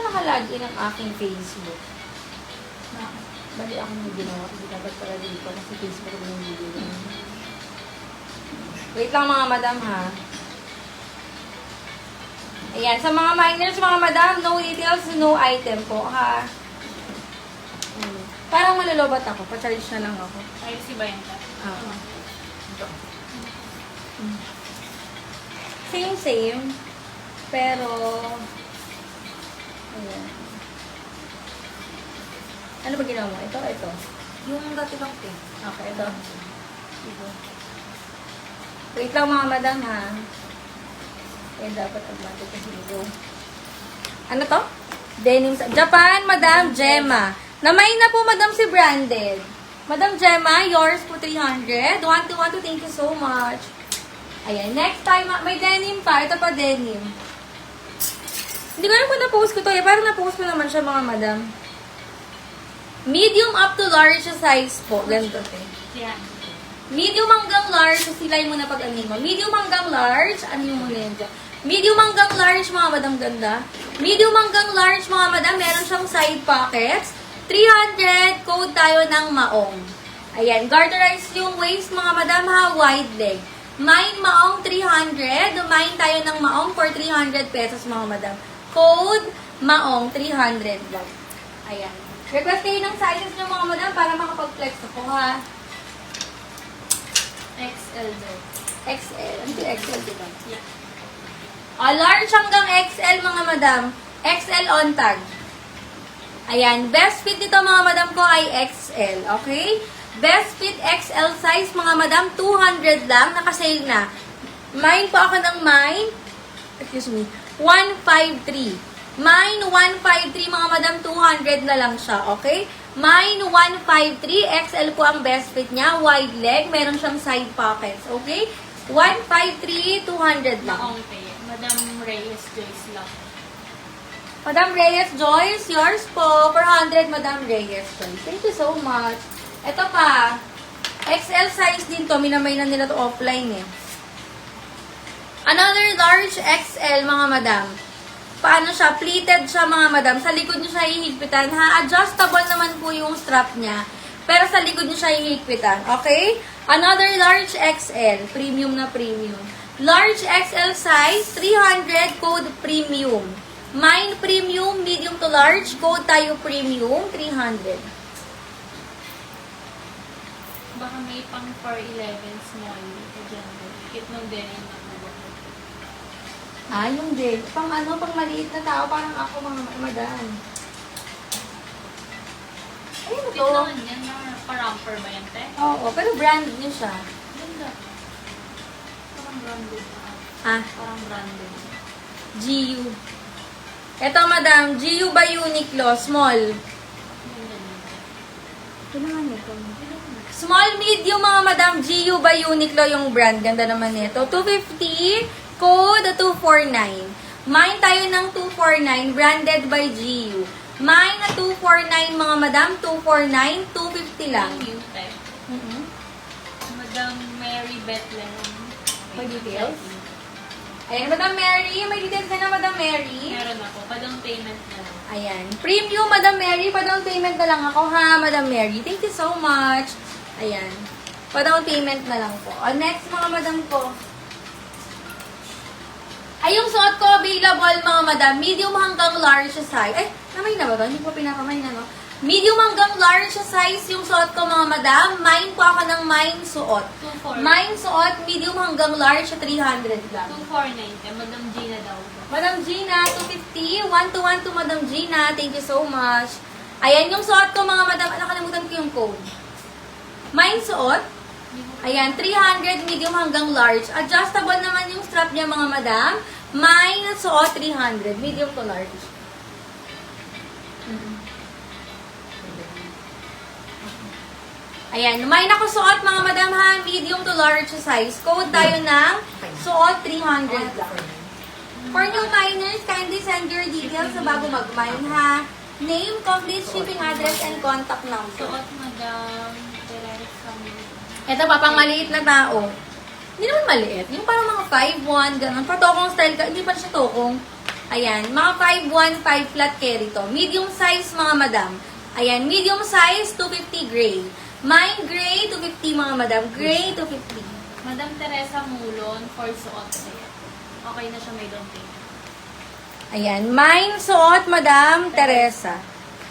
nakalagin ang aking Facebook? Bali ako nang ginawa. Hindi dapat pala dito kasi Facebook ko yung video. Wait lang mga madam ha. Ayan, sa mga minors, mga madam, no details, no item po ha. Parang malulubat ako. Pa-charge na lang ako. Ay, si Bayanta. Oo. Same. Pero, ayan. Ano ba ginawa mo? Ito. Yung dati lang pin. Okay, ito. Wait lang mga madam ha. Eh, dapat agmati kasi ito. Ano to? Denim sa Japan, Madam Gemma. Namain na po, Madam, si Branded. Madam Gemma, yours po 300. 1 thank you so much. Ayan, next time, may denim pa. Ito pa denim. Hindi ko alam kung na-post ko to. Parang na-post ko naman siya, mga madam. Medium up to large size po. Ganito. Yeah. Medium hanggang large, silay mo na pag-anin mo. Medium hanggang large, ano yung muna yan dyan? Medium hanggang large, mga madam, ganda. Medium hanggang large, mga madam, meron siyang side pockets. 300, code tayo ng maong. Ayan, garterize yung waist, mga madam, ha, wide leg. Mine maong 300, mine tayo ng maong for 300 pesos, mga madam. Code maong 300 lang. Ayan. Request kayo ng sizes nyo, mga madam, para makapag-flex ako, ha. XL daw. XL. Hindi XL, diba? Yeah. Large hanggang XL, mga madam. XL on tag. Ayan. Best fit dito, mga madam ko, ay XL. Okay? Best fit XL size, mga madam, 200 lang. Nakasale na. Mine po ako ng mine. Excuse me. 153. Mine 153, mga madam, 200 na lang siya. Okay? Mine 153. XL po ang best fit niya. Wide leg. Meron siyang side pockets. Okay? 153, 200 lang. Maong pay. Madam Reyes Joyce lang. Madam Reyes Joyce, yours po. 400, Madam Reyes Joyce. Thank you so much. Ito pa. XL size din to. Minamay na nila to offline eh. Another large XL, mga madam. Paano siya? Pleated siya, mga madam. Sa likod niyo siya hihigpitan, ha? Adjustable naman po yung strap niya. Pero sa likod niyo siya hihigpitan. Okay? Another large XL. Premium na premium. Large XL size, 300, code premium. Mine premium, medium to large, code tayo premium, 300. Baka may pang 411 small. Diyan. Kit nung denim na po. Yung din. Pang maliit na tao, parang ako, mga madam. Ayun Kit to. naman yan na pa-romper ba yan, te? Oo, pero brand niyo siya. Ganda. Parang branded na. Ah, Parang branded. GU. Ito, madam, GU by Uniqlo, small. Kailangan nito. Small, medium, mga madam, GU by Uniqlo yung brand. Ganda naman nito. 250, code 249. Mine tayo ng 249, branded by GU. Mine na 249, mga madam, 249, 250 lang. Yung te. Madam Mary Bethlehem. May details? Ayan, Madam Mary. May details ka na, Madam Mary. Meron ako. Padang payment na lang. Ayan. Premium, Madam Mary. Pa-down payment na lang ako, ha, Madam Mary. Thank you so much. Ayan. Pa-down payment na lang po. Next, mga madam ko. Ay, yung suot ko available, mga madam. Medium hanggang large size. Eh, namay na ba ba? Hindi po pinakamay na, no? Medium hanggang large size yung suot ko, mga madam. Mine po ako ng mine suot. 249. Mine suot, medium hanggang large, 300 lang. 249. Eh, Madam Gina daw. Madam Gina, 250. 1 to Madam Gina. Thank you so much. Ayan, yung suot ko, mga madam. Nakalimutan ko yung code. Mine suot. Ayan, 300, medium hanggang large. Adjustable naman yung strap niya, mga madam. Mine suot, 300. Medium to large. Ayan, mine ako suot, mga madam, ha. Medium to large size. Code tayo ng suot, 300 lang. For new minors, kindly send your details sa bago mag-mine, ha. Name, complete shipping address, and contact number. Suot, Madam Teresa. Ito pa, pang maliit na tao. Hindi naman maliit. Yung parang mga 5'1", gano'n. Pa tokong style ka. Hindi pa siya tokong. Ayan, mga 515 flat carry to. Medium size, mga madam. Ayan, medium size, 250 gray. Mine gray, 250 mga madam. Gray, 250. Madam Teresa Mulon for suot sa'yo. Okay na siya, may down payment. Ayan, mine suot, Madam Teresa.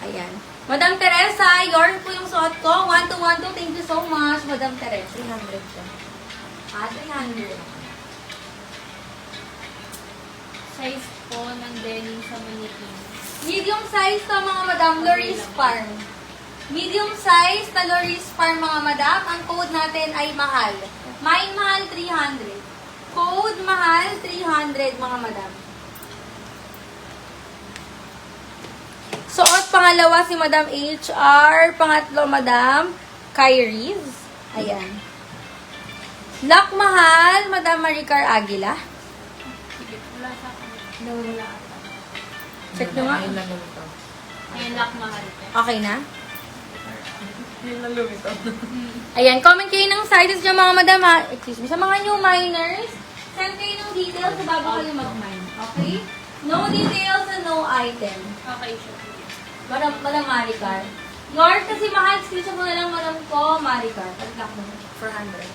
Ayan. Madam Teresa, yours po yung suot ko. 1212, thank you so much, Madam Teresa. 300 siya. 300. Size po ng denim sa mannequin. Medium size to, mga madam, Loris Farm. Medium size na Loris Farm, mga madam. Ang code natin ay mahal. Mine mahal, 300. Code mahal, 300, mga madam. Suot pangalawa si Madam HR. Pangatlo, Madam Kyrie's. Ayan. Lock mahal, Madam Maricar Aguila. Sige, wala sa akin. Wala. Check nyo nga. Ayan, lock mahal. Okay na? Yun na lumitaw. Ayan, comment kayo ng sizes nyo, mga madam, ha? Excuse me. Sa mga new minors, send kayo ng details sa bago kayo mag-mine. Okay? No details and no item. Okay siya. Madam Maricar. Yours kasi mahal. Screenshot mo na lang, madam ko, Maricar. Pag-lock mo. 400.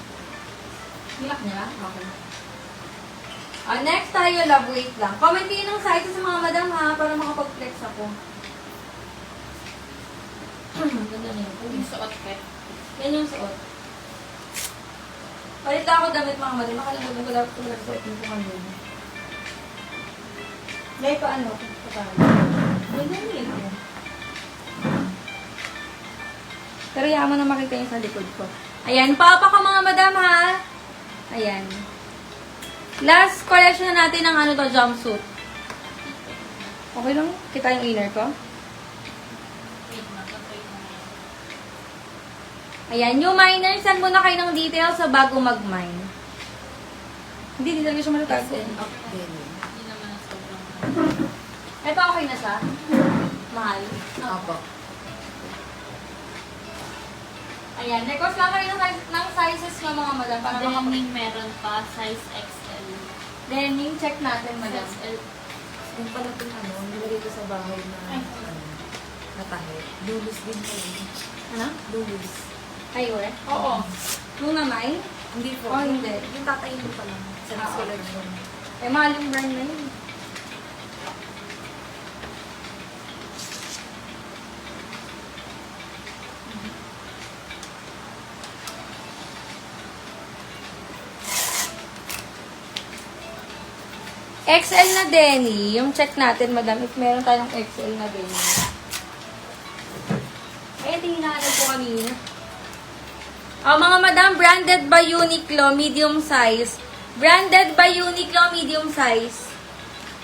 Lock niya? Okay. Next tayo, love, wait lang. Comment kayo ng sizes sa mga madam, ha? Para makapag-flex ako. Ganda na yun. Yung suot ka. Yan yung suot. Palit lang ako damit, mga madam. Makalimutan ko dapat kung nagsuot mo ko kanina. May pa ano? Ganda yun. Pero yaman na makita yung sa likod ko. Ayan, papa ka mga madam, ha? Ayan. Last collection na natin ng ano to, jumpsuit. Okay lang? Kita yung inner ko? Wait na, tatry mo na yan. Ayan, new miners, send muna kayo ng details sa bago mag-mine. Hindi talaga siya malatago. Hindi naman ang sobrang Ito okay na siya? Mahal? Apo. Ayan, request lang kayo ng sizes ng mga madam para Denim meron pa, size XL. Denim, check natin, madam. XL. Yung pala itong ano, nilagay ko sa bahay na natahe. Lulus din po yun. Ano? Lulus. Kayo eh? Oo. Nung namay? Hindi po. Oh, hindi. Yung tatayin ko pa lang. Sa next collection. Eh, mahal yung brand na yun. XL na Denny. Yung check natin, madam, if meron tayong XL na Denny. Ayan, hinahanap ko kanina. Mga madam, branded by Uniqlo, medium size. Branded by Uniqlo, medium size.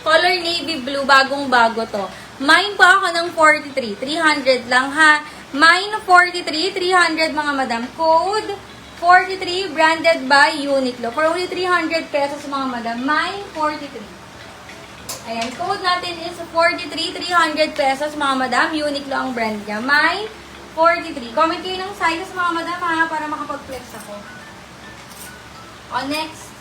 Color navy blue, bagong-bago to. Mine pa ako ng 43. 300 lang, ha? Mine 43, 300 mga madam. Code 43, branded by Uniqlo. For only 300 pesos mga madam. Mine 43. Ayan, code natin is 43, 300 pesos mga madam. Uniqlo ang brand niya. Mine 43. Comment kayo ng sizes mga madam, ha? Para makapag-flex ako. Next.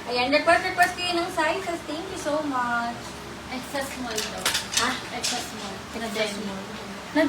Ayan, request kayo ng sizes. Thank you so much. Extra small daw. Ha? Extra small. Na Extra denim. small. Na